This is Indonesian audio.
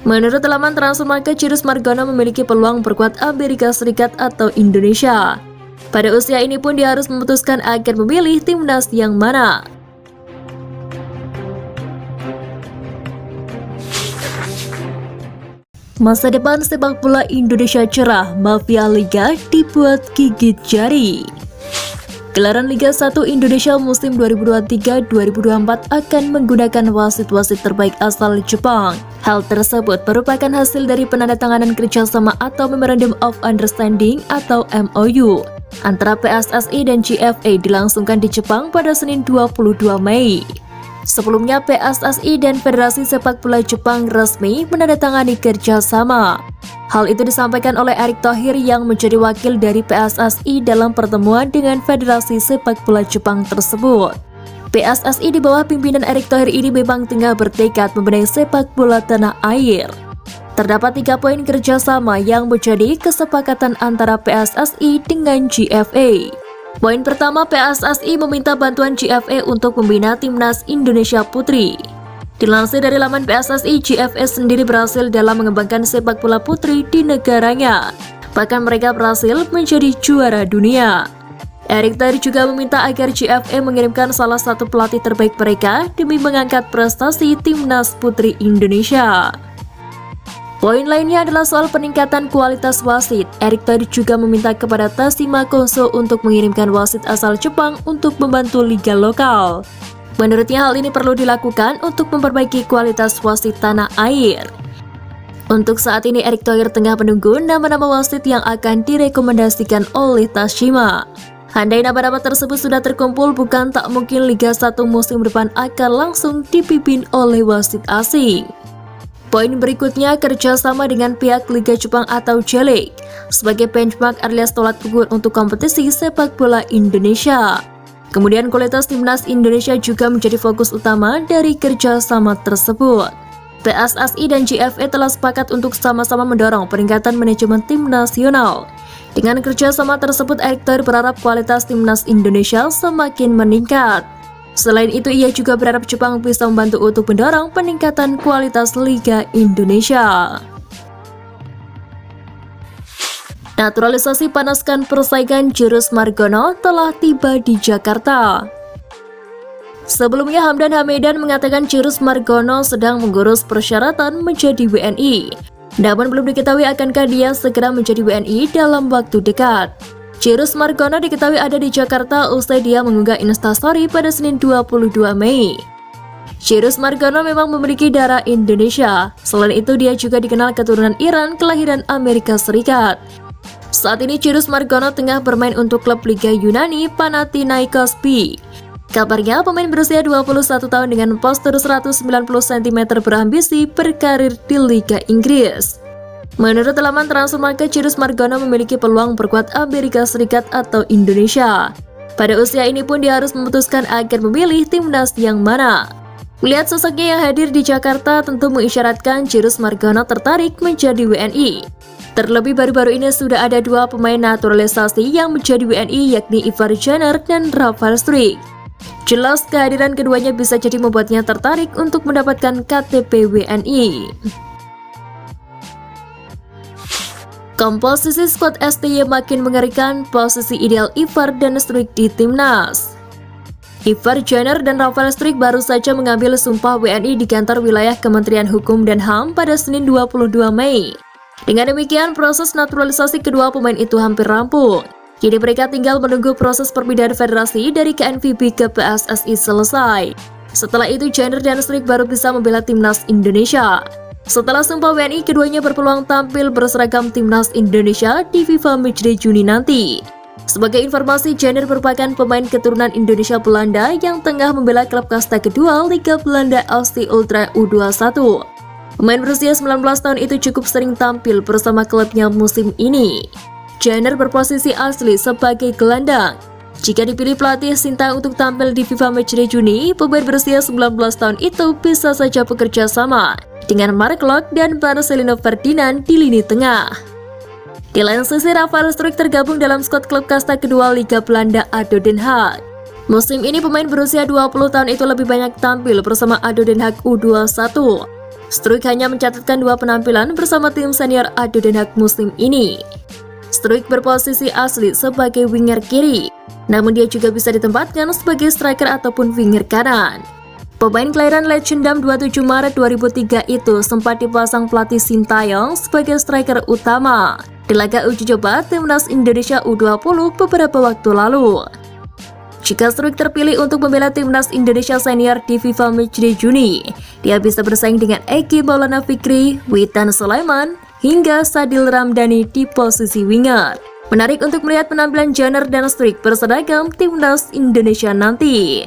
Menurut laman Transfermarkt, Cirus Margono memiliki peluang memperkuat Amerika Serikat atau Indonesia. Pada usia ini pun dia harus memutuskan akan memilih timnas yang mana. Masa depan sepak bola Indonesia cerah, mafia liga dibuat gigit jari. Gelaran Liga 1 Indonesia musim 2023-2024 akan menggunakan wasit-wasit terbaik asal Jepang. Hal tersebut merupakan hasil dari penandatanganan kerjasama atau Memorandum of Understanding atau MOU antara PSSI dan GFA dilangsungkan di Jepang pada Senin 22 Mei. Sebelumnya PSSI dan Federasi Sepak Bola Jepang resmi menandatangani kerjasama. Hal itu disampaikan oleh Erick Thohir yang menjadi wakil dari PSSI dalam pertemuan dengan Federasi Sepak Bola Jepang tersebut. PSSI di bawah pimpinan Erick Thohir ini memang tengah bertekad membenahi sepak bola tanah air. Terdapat 3 poin kerjasama yang menjadi kesepakatan antara PSSI dengan GFA. Poin pertama, PSSI meminta bantuan GFA untuk membina timnas Indonesia Putri. Dilansir dari laman PSSI, GFA sendiri berhasil dalam mengembangkan sepak bola putri di negaranya. Bahkan mereka berhasil menjadi juara dunia. Erick Thohir juga meminta agar GFA mengirimkan salah satu pelatih terbaik mereka demi mengangkat prestasi timnas putri Indonesia. Poin lainnya adalah soal peningkatan kualitas wasit. Erick Thohir juga meminta kepada Tashima Koso untuk mengirimkan wasit asal Jepang untuk membantu liga lokal. Menurutnya hal ini perlu dilakukan untuk memperbaiki kualitas wasit tanah air. Untuk saat ini Erick Thohir tengah menunggu nama-nama wasit yang akan direkomendasikan oleh Tashima. Andai nama-nama tersebut sudah terkumpul, bukan tak mungkin Liga 1 musim depan akan langsung dipimpin oleh wasit asing. Poin berikutnya, kerjasama dengan pihak Liga Jepang atau J-League sebagai benchmark alias tolak ukur untuk kompetisi sepak bola Indonesia. Kemudian kualitas timnas Indonesia juga menjadi fokus utama dari kerjasama tersebut. PSSI dan GFA telah sepakat untuk sama-sama mendorong peningkatan manajemen tim nasional. Dengan kerjasama tersebut, Erick Thohir berharap kualitas timnas Indonesia semakin meningkat. Selain itu, ia juga berharap Jepang bisa membantu untuk mendorong peningkatan kualitas Liga Indonesia. Naturalisasi panaskan persaingan, Cirus Margono telah tiba di Jakarta. Sebelumnya Hamdan Hamidan mengatakan Cirus Margono sedang mengurus persyaratan menjadi WNI. Namun belum diketahui akankah dia segera menjadi WNI dalam waktu dekat. Cirus Margono diketahui ada di Jakarta usai dia mengunggah Instastory pada Senin 22 Mei. Cirus Margono memang memiliki darah Indonesia. Selain itu, dia juga dikenal keturunan Iran kelahiran Amerika Serikat. Saat ini Cirus Margono tengah bermain untuk klub Liga Yunani Panathinaikos B. Kabarnya pemain berusia 21 tahun dengan postur 190 cm berambisi berkarir di Liga Inggris. Menurut laman Transfermarkt, Cirus Margono memiliki peluang memperkuat Amerika Serikat atau Indonesia. Pada usia ini pun dia harus memutuskan akan memilih timnas yang mana. Melihat sosoknya yang hadir di Jakarta tentu mengisyaratkan Cirus Margono tertarik menjadi WNI. Terlebih baru-baru ini sudah ada 2 pemain naturalisasi yang menjadi WNI, yakni Ivar Jenner dan Rafael Struijk. Jelas kehadiran keduanya bisa jadi membuatnya tertarik untuk mendapatkan KTP WNI. Komposisi skuad STY makin mengerikan, posisi ideal Ivar dan Struijk di timnas. Ivar Jenner dan Rafael Struijk baru saja mengambil sumpah WNI di kantor wilayah Kementerian Hukum dan HAM pada Senin 22 Mei. Dengan demikian, proses naturalisasi kedua pemain itu hampir rampung. Kini mereka tinggal menunggu proses perpindahan federasi dari KNVB ke PSSI selesai. Setelah itu, Jenner dan Struijk baru bisa membela timnas Indonesia. Setelah sumpah WNI, keduanya berpeluang tampil berseragam timnas Indonesia di FIFA Matchday Juni nanti. Sebagai informasi, Jenner merupakan pemain keturunan Indonesia Belanda yang tengah membela klub kasta kedua Liga Belanda FC Ultra U21. Pemain berusia 19 tahun itu cukup sering tampil bersama klubnya musim ini. Jenner berposisi asli sebagai gelandang. Jika dipilih pelatih Sintang untuk tampil di FIFA Matchday Juni, pemain berusia 19 tahun itu bisa saja bekerja sama dengan Mark Lok dan Marcelino Ferdinand di lini tengah. Di lain sisi, Rafael Struijk tergabung dalam skuad klub kasta kedua Liga Belanda ADO Den Haag. Musim ini pemain berusia 20 tahun itu lebih banyak tampil bersama Ado Den Haag U21. Struijk hanya mencatatkan 2 penampilan bersama tim senior Ado Den Haag musim ini. Struijk berposisi asli sebagai winger kiri, namun dia juga bisa ditempatkan sebagai striker ataupun winger kanan. Pemain kelahiran Legendam 27 Maret 2003 itu sempat dipasang pelatih Sintayong sebagai striker utama di laga uji coba Timnas Indonesia U20 beberapa waktu lalu. Jika Struijk terpilih untuk membela Timnas Indonesia Senior di FIFA Matchday Juni, dia bisa bersaing dengan Eki Maulana Fikri, Witan Sulaiman, hingga Sadil Ramdhani di posisi winger. Menarik untuk melihat penampilan Janner dan Struijk berseragam Timnas Indonesia nanti.